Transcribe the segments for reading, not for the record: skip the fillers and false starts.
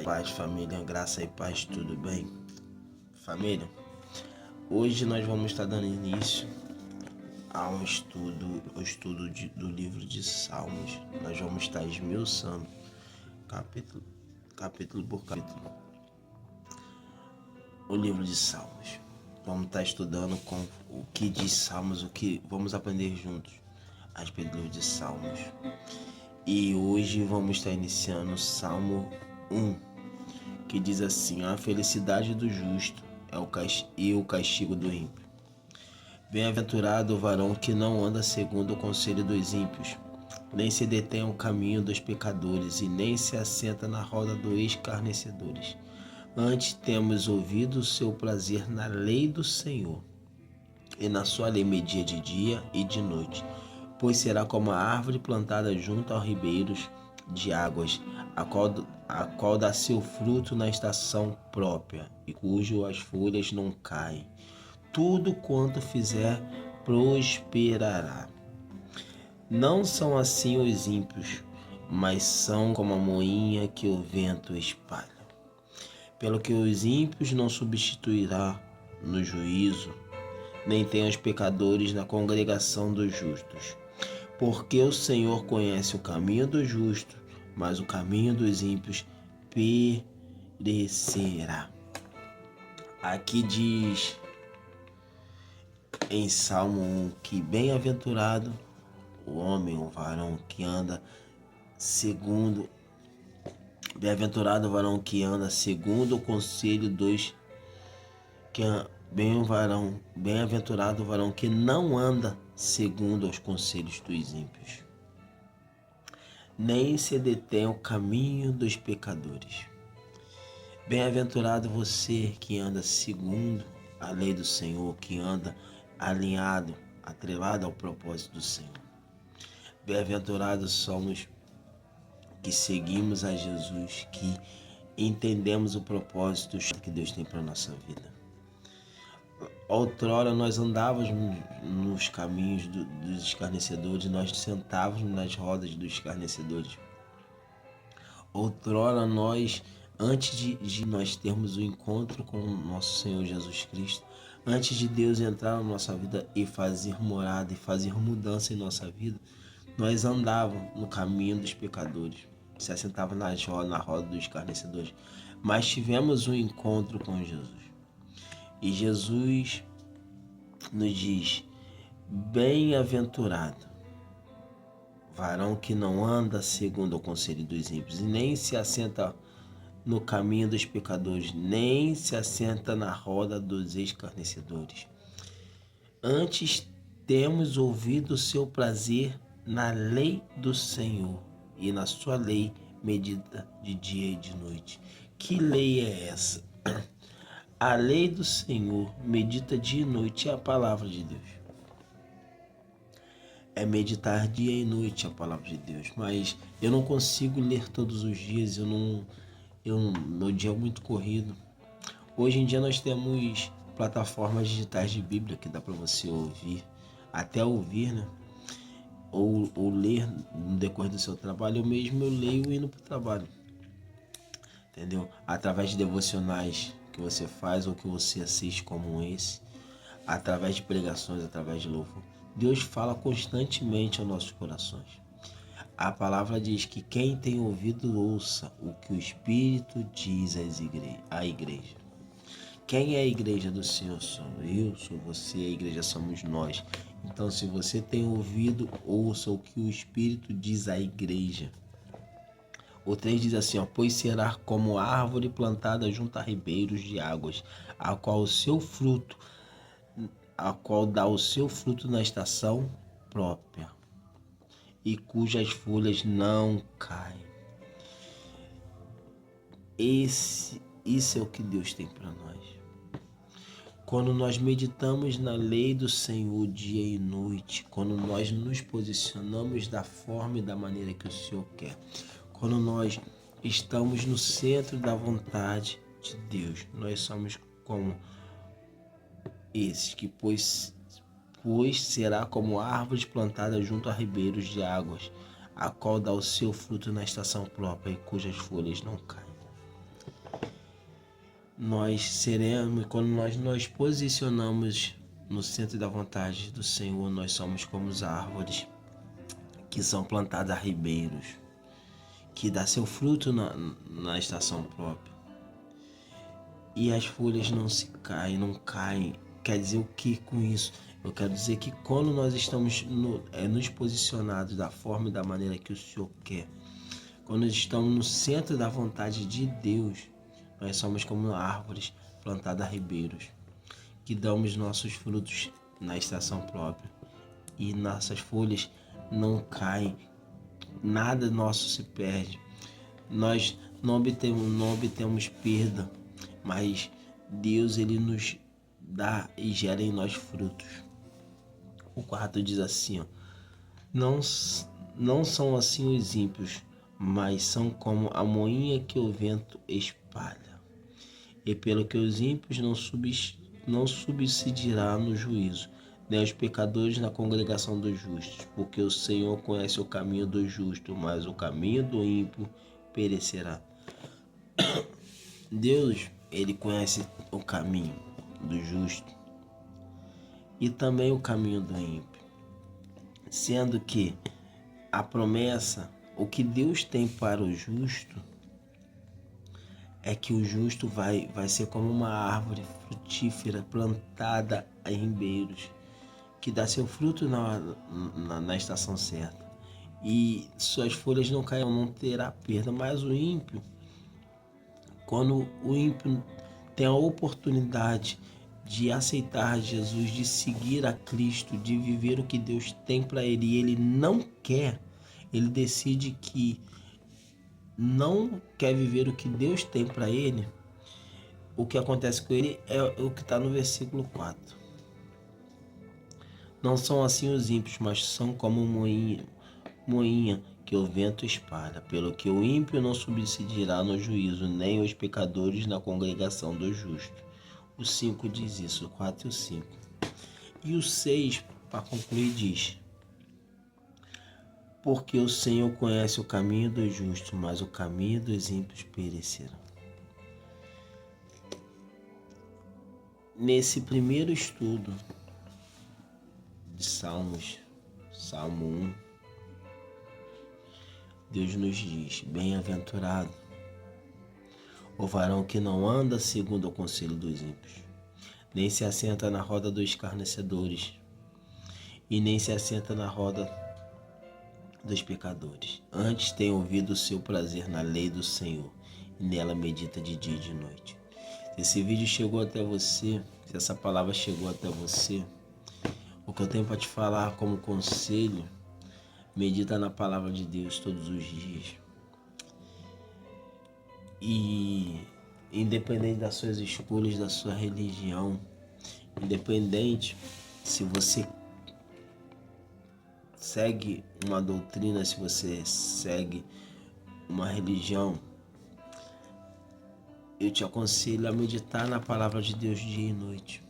paz, família, graça e paz, tudo bem? Família, hoje nós vamos estar dando início a um estudo, do livro de Salmos. Nós vamos estar esmiuçando capítulo por capítulo o livro de Salmos. Vamos estar estudando com o que diz Salmos, o que vamos aprender juntos a respeito do livro de Salmos. E hoje vamos estar iniciando o Salmo 1, que diz assim: a felicidade do justo é o castigo do ímpio. Bem-aventurado o varão que não anda segundo o conselho dos ímpios, nem se detém ao caminho dos pecadores, e nem se assenta na roda dos escarnecedores. Antes temos ouvido o seu prazer na lei do Senhor, e na sua lei media de dia e de noite. Pois será como a árvore plantada junto aos ribeiros de águas, a qual dá seu fruto na estação própria, e cujas folhas não caem. Tudo quanto fizer prosperará. Não são assim os ímpios, mas são como a moinha que o vento espalha. Pelo que os ímpios não substituirá no juízo, nem tem os pecadores na congregação dos justos. Porque o Senhor conhece o caminho do justo, mas o caminho dos ímpios perecerá. Aqui diz em Salmo 1 que bem-aventurado o homem, o varão que anda segundo, bem-aventurado o varão que anda segundo o conselho dos bem-aventurado o varão que não anda segundo os conselhos dos ímpios, nem se detém ao caminho dos pecadores. Bem-aventurado você que anda segundo a lei do Senhor, que anda alinhado, atrelado ao propósito do Senhor. Bem-aventurados somos que seguimos a Jesus, que entendemos o propósito que Deus tem para a nossa vida. Outrora nós andávamos nos caminhos dos escarnecedores, nós sentávamos nas rodas dos escarnecedores. Outrora nós, antes de nós termos o encontro com o nosso Senhor Jesus Cristo, antes de Deus entrar na nossa vida e fazer morada e fazer mudança em nossa vida, nós andávamos no caminho dos pecadores, se assentava na roda dos escarnecedores. Mas tivemos um encontro com Jesus. E Jesus nos diz: bem-aventurado, varão que não anda segundo o conselho dos ímpios, e nem se assenta no caminho dos pecadores, nem se assenta na roda dos escarnecedores. Antes temos ouvido o seu prazer na lei do Senhor, e na sua lei medita de dia e de noite. Que lei é essa? A lei do Senhor medita dia e noite, é a palavra de Deus. É meditar dia e noite a palavra de Deus. Mas eu não consigo ler todos os dias, meu dia é muito corrido. Hoje em dia nós temos plataformas digitais de Bíblia que dá para você ouvir, até ouvir, né? Ou ler no decorrer do seu trabalho. Eu mesmo leio indo para o trabalho, entendeu? Através de devocionais que você faz ou que você assiste, como esse, através de pregações, através de louvor. Deus fala constantemente aos nossos corações. A palavra diz que quem tem ouvido ouça o que o Espírito diz à igreja. Quem é a igreja do Senhor? Sou eu, sou você, a igreja somos nós. Então, se você tem ouvido, ouça o que o Espírito diz à igreja. O 3 diz assim, pois será como árvore plantada junto a ribeiros de águas, a qual dá o seu fruto na estação própria, e cujas folhas não caem. Isso é o que Deus tem para nós. Quando nós meditamos na lei do Senhor dia e noite, quando nós nos posicionamos da forma e da maneira que o Senhor quer, quando nós estamos no centro da vontade de Deus, nós somos como esses que, pois será como árvores plantadas junto a ribeiros de águas, a qual dá o seu fruto na estação própria e cujas folhas não caem. quando nós nos posicionamos no centro da vontade do Senhor, nós somos como as árvores que são plantadas a ribeiros, que dá seu fruto na estação própria. E as folhas não caem. Quer dizer o que com isso? Eu quero dizer que quando nós estamos nos posicionados da forma e da maneira que o Senhor quer, quando nós estamos no centro da vontade de Deus, nós somos como árvores plantadas a ribeiros, que damos nossos frutos na estação própria. E nossas folhas não caem, nada nosso se perde. Nós não obtemos perda, mas Deus ele nos dá e gera em nós frutos. O 4 diz assim, ó, não são assim os ímpios, mas são como a moinha que o vento espalha. E pelo que os ímpios não subsidirá no juízo, nem os pecadores na congregação dos justos, porque o Senhor conhece o caminho do justo, mas o caminho do ímpio perecerá. Deus, ele conhece o caminho do justo e também o caminho do ímpio, sendo que a promessa, o que Deus tem para o justo, é que o justo vai ser como uma árvore frutífera plantada em ribeiros, que dá seu fruto na estação certa. E suas folhas não cairão, não terá perda. Mas o ímpio, quando o ímpio tem a oportunidade de aceitar Jesus, de seguir a Cristo, de viver o que Deus tem para ele, e ele não quer, ele decide que não quer viver o que Deus tem para ele, o que acontece com ele é o que está no versículo 4. Não são assim os ímpios, mas são como moinha que o vento espalha. Pelo que o ímpio não subsidirá no juízo, nem os pecadores na congregação dos justos. O 5 diz isso, o 4 e o 5. E o 6, para concluir, diz: porque o Senhor conhece o caminho dos justos, mas o caminho dos ímpios perecerá. Nesse primeiro estudo de Salmos, Salmo 1, Deus nos diz: bem-aventurado o varão que não anda segundo o conselho dos ímpios, nem se assenta na roda dos escarnecedores, e nem se assenta na roda dos pecadores. Antes tem ouvido o seu prazer na lei do Senhor, e nela medita de dia e de noite. Se esse vídeo chegou até você, se essa palavra chegou até você, o que eu tenho para te falar como conselho: medita na palavra de Deus todos os dias. E independente das suas escolhas, da sua religião, independente se você segue uma doutrina, se você segue uma religião, eu te aconselho a meditar na palavra de Deus dia e noite.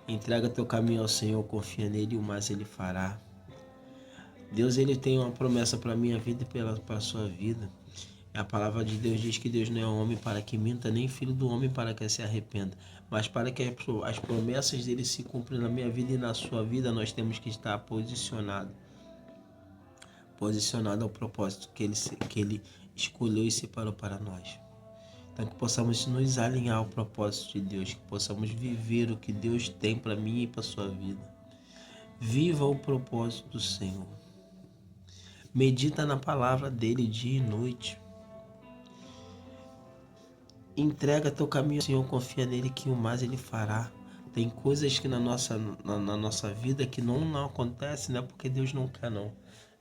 Entrega teu caminho ao Senhor, confia nele e o mais ele fará. Deus, ele tem uma promessa para a minha vida e para a sua vida. A palavra de Deus diz que Deus não é homem para que minta, nem filho do homem para que se arrependa. Mas para que as promessas dele se cumpram na minha vida e na sua vida, nós temos que estar posicionado ao propósito que ele escolheu e separou para nós. Então que possamos nos alinhar ao propósito de Deus, que possamos viver o que Deus tem para mim e para a sua vida. Viva o propósito do Senhor. Medita na palavra dele dia e noite. Entrega teu caminho ao Senhor, confia nele que o mais ele fará. Tem coisas que na nossa vida que não acontecem, não é porque Deus não quer, não.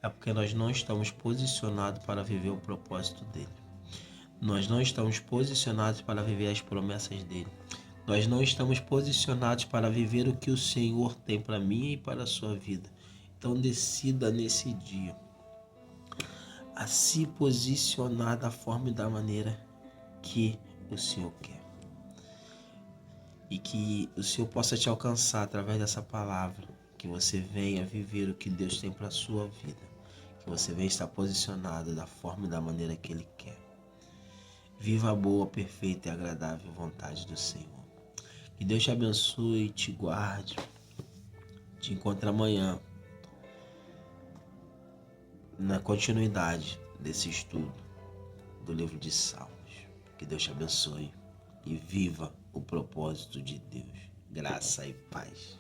É porque nós não estamos posicionados para viver o propósito dele. Nós não estamos posicionados para viver as promessas dele. Nós não estamos posicionados para viver o que o Senhor tem para mim e para a sua vida. Então decida nesse dia a se posicionar da forma e da maneira que o Senhor quer. E que o Senhor possa te alcançar através dessa palavra. Que você venha viver o que Deus tem para a sua vida. Que você venha estar posicionado da forma e da maneira que Ele quer. Viva a boa, perfeita e agradável vontade do Senhor. Que Deus te abençoe, te guarde. Te encontro amanhã na continuidade desse estudo do livro de Salmos. Que Deus te abençoe e viva o propósito de Deus. Graça e paz.